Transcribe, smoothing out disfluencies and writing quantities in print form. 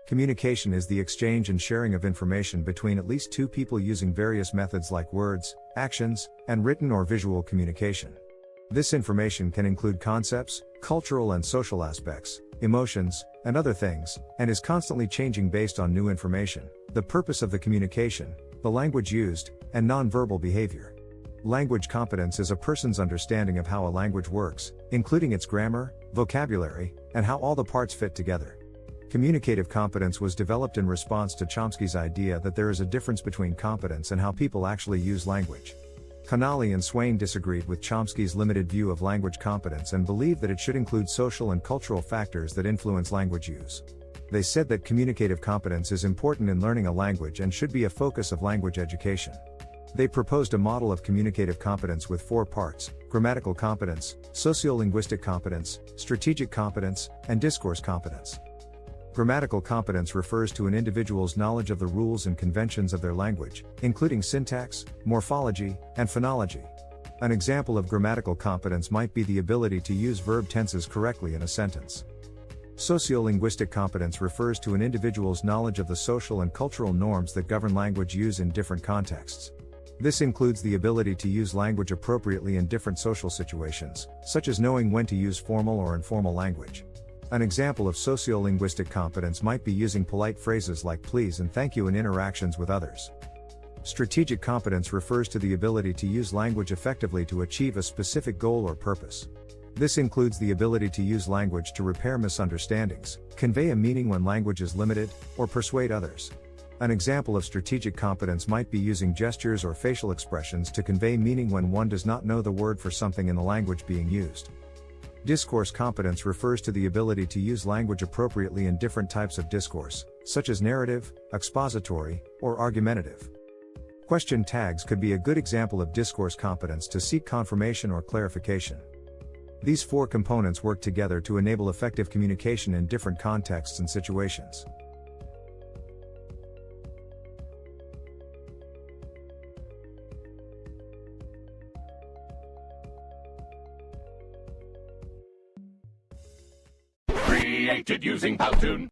Communication is the exchange and sharing of information between at least two people using various methods like words, actions, and written or visual communication. This information can include concepts, cultural and social aspects, emotions, and other things, and is constantly changing based on new information, the purpose of the communication, the language used, and non-verbal behavior. Language competence is a person's understanding of how a language works, including its grammar, vocabulary, and how all the parts fit together. Communicative competence was developed in response to Chomsky's idea that there is a difference between competence and how people actually use language. Canale and Swain disagreed with Chomsky's limited view of language competence and believed that it should include social and cultural factors that influence language use. They said that communicative competence is important in learning a language and should be a focus of language education. They proposed a model of communicative competence with 4 parts: grammatical competence, sociolinguistic competence, strategic competence, and discourse competence. Grammatical competence refers to an individual's knowledge of the rules and conventions of their language, including syntax, morphology, and phonology. An example of grammatical competence might be the ability to use verb tenses correctly in a sentence. Sociolinguistic competence refers to an individual's knowledge of the social and cultural norms that govern language use in different contexts. This includes the ability to use language appropriately in different social situations, such as knowing when to use formal or informal language. An example of sociolinguistic competence might be using polite phrases like please and thank you in interactions with others. Strategic competence refers to the ability to use language effectively to achieve a specific goal or purpose. This includes the ability to use language to repair misunderstandings, convey a meaning when language is limited, or persuade others. An example of strategic competence might be using gestures or facial expressions to convey meaning when one does not know the word for something in the language being used. Discourse competence refers to the ability to use language appropriately in different types of discourse, such as narrative, expository, or argumentative. Question tags could be a good example of discourse competence to seek confirmation or clarification. These 4 components work together to enable effective communication in different contexts and situations. Created using Powtoon.